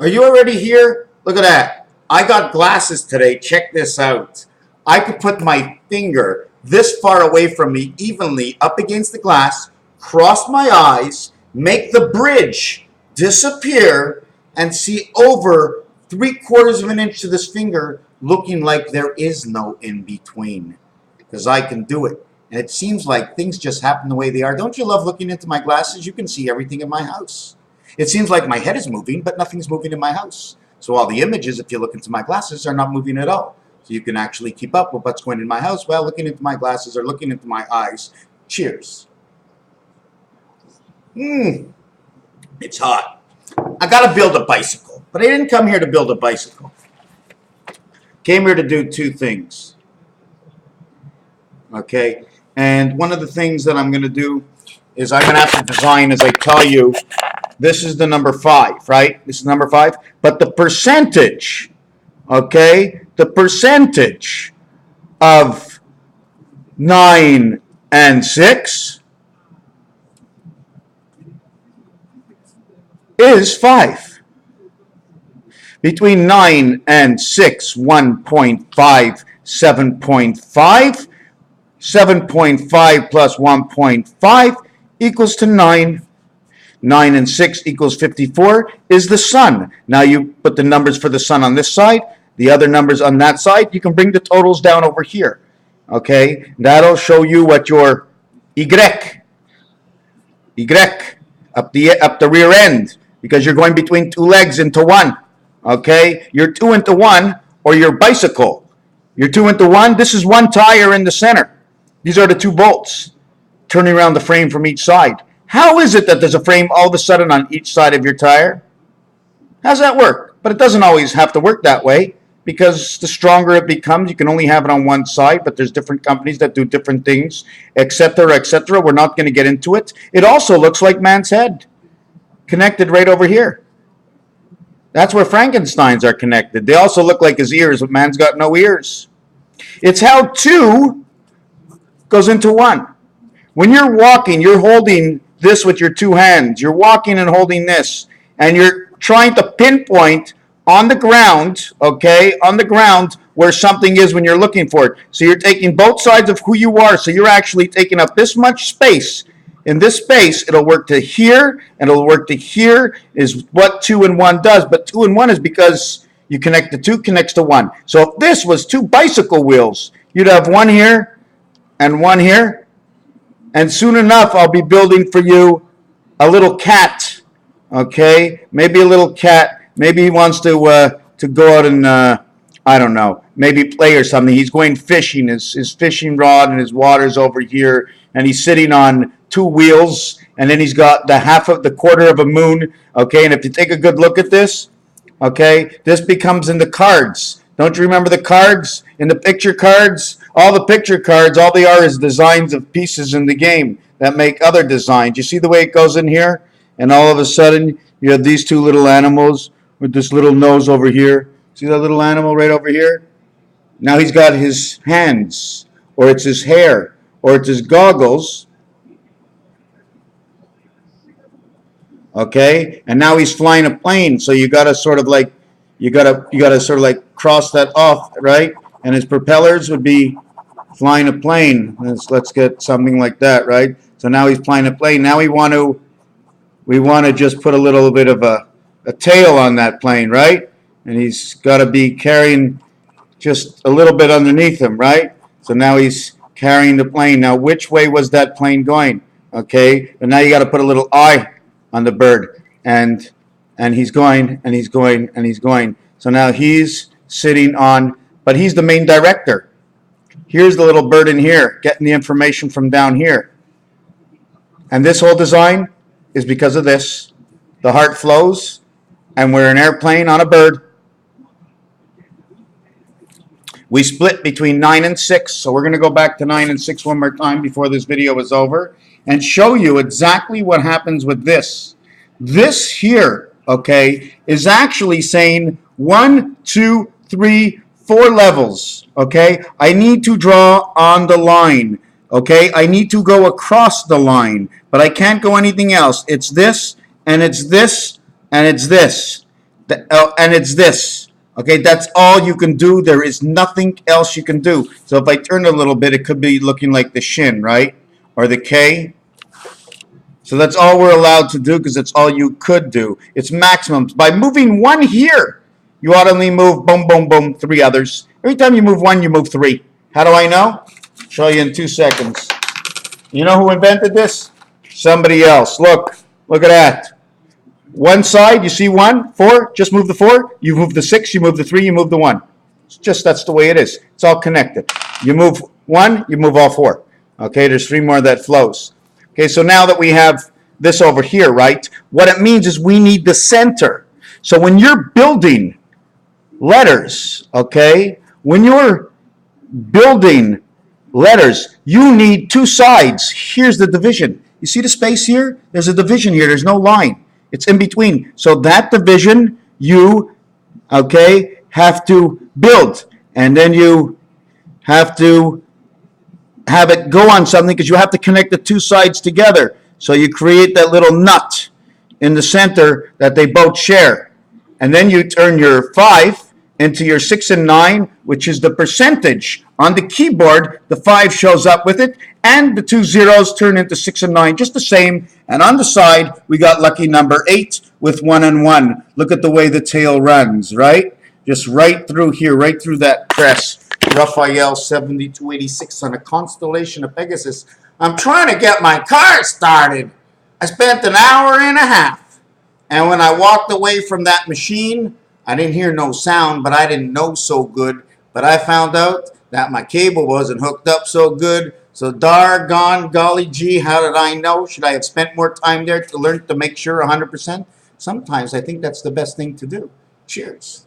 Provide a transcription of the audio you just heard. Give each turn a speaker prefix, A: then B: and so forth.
A: Are you already here? Look at that. I got glasses today. Check this out. I could put my finger this far away from me evenly up against the glass, cross my eyes, make the bridge disappear, and see over 3/4 of an inch to this finger looking like there is no in between. Because I can do it. And it seems like things just happen the way they are. Don't you love looking into my glasses? You can see everything in my house. It seems like my head is moving, but nothing's moving in my house. So all the images, if you look into my glasses, are not moving at all. So you can actually keep up with what's going in my house while looking into my glasses or looking into my eyes. Cheers. It's hot. I got to build a bicycle, but I didn't come here to build a bicycle. Came here to do two things. Okay, and one of the things that I'm going to do is I'm going to have to design, as I tell you, this is the number 5, right? This is number 5. But the percentage, okay, the percentage of 9 and 6 is 5. Between 9 and 6, 1.5, 7.5. 7.5 plus 1.5 equals to 9. 9 and 6 equals 54 is the sun. Now you put the numbers for the sun on this side, the other numbers on that side. You can bring the totals down over here. Okay, that'll show you what your Y up the rear end, because you're going between two legs into one. Okay, you're 2 into 1, or your bicycle. You're 2 into 1. This is one tire in the center. These are the 2 bolts turning around the frame from each side. How is it that there's a frame all of a sudden on each side of your tire? How's that work? But it doesn't always have to work that way, because the stronger it becomes, you can only have it on one side, but there's different companies that do different things, etc., etc. We're not going to get into it. It also looks like man's head, connected right over here. That's where Frankenstein's are connected. They also look like his ears, but man's got no ears. It's how 2 goes into 1. When you're walking, you're holding this with your 2 hands. You're walking and holding this, and you're trying to pinpoint on the ground, okay, on the ground where something is when you're looking for it. So you're taking both sides of who you are, so you're actually taking up this much space. In this space, it'll work to here, and it'll work to here, is what 2 and 1 does. But 2 and 1 is because you connect the 2 connects to 1. So if this was 2 bicycle wheels, you'd have 1 here and 1 here. And soon enough, I'll be building for you a little cat, okay? Maybe a little cat. Maybe he wants to go out and, I don't know, maybe play or something. He's going fishing. His fishing rod and his water's over here, and he's sitting on 2 wheels, and then he's got the quarter of a moon, okay? And if you take a good look at this, okay, this becomes in the cards. Don't you remember the cards? In the picture cards? All the picture cards, all they are is designs of pieces in the game that make other designs. You see the way it goes in here? And all of a sudden, you have these 2 little animals with this little nose over here. See that little animal right over here? Now he's got his hands, or it's his hair, or it's his goggles. Okay? And now he's flying a plane, so you got to sort of like cross that off, right? And his propellers would be flying a plane. Let's get something like that, right? So now he's flying a plane. Now we want to just put a little bit of a tail on that plane, right? And he's got to be carrying just a little bit underneath him, right? So now he's carrying the plane. Now which way was that plane going? Okay, and now you got to put a little eye on the bird, and he's going, and he's going, and he's going. So now he's sitting on, but he's the main director. Here's the little bird in here, getting the information from down here. And this whole design is because of this. The heart flows, and we're an airplane on a bird. We split between 9 and 6, so we're going to go back to 9 and 6 one more time before this video is over and show you exactly what happens with this. This here, okay, is actually saying 1, 2, 3, 4 levels, okay? I need to draw on the line, okay? I need to go across the line, but I can't go anything else. It's this, and it's this, and it's this. And it's this. Okay, that's all you can do. There is nothing else you can do. So if I turn a little bit, it could be looking like the shin, right? Or the K. So that's all we're allowed to do because that's all you could do. It's maximums. By moving one here, you ought to only move boom, boom, boom, three others. Every time you move one, you move three. How do I know? Show you in 2 seconds. You know who invented this? Somebody else. Look at that. One side, you see 1, 4, just move the 4. You move the 6, you move the 3, you move the 1. It's just that's the way it is. It's all connected. You move 1, you move all 4. Okay, there's 3 more that flows. Okay, so now that we have this over here, right, what it means is we need the center. So when you're building letters, okay, when you're building letters, you need 2 sides. Here's the division. You see the space here? There's a division here. There's no line. It's in between. So that division you, okay, have to build. And then you have to have it go on something because you have to connect the 2 sides together. So you create that little nut in the center that they both share. And then you turn your 5 into your 6 and 9, which is the percentage. On the keyboard, the 5 shows up with it, and the 2 zeros turn into 6 and 9, just the same. And on the side, we got lucky number 8 with 1 and 1. Look at the way the tail runs, right? Just right through here, right through that crest. Raphael 7286 on a constellation of Pegasus. I'm trying to get my car started. I spent an hour and a half. And when I walked away from that machine, I didn't hear no sound, but I didn't know so good. But I found out that my cable wasn't hooked up so good. So doggone golly gee, how did I know? Should I have spent more time there to learn to make sure 100%? Sometimes I think that's the best thing to do. Cheers.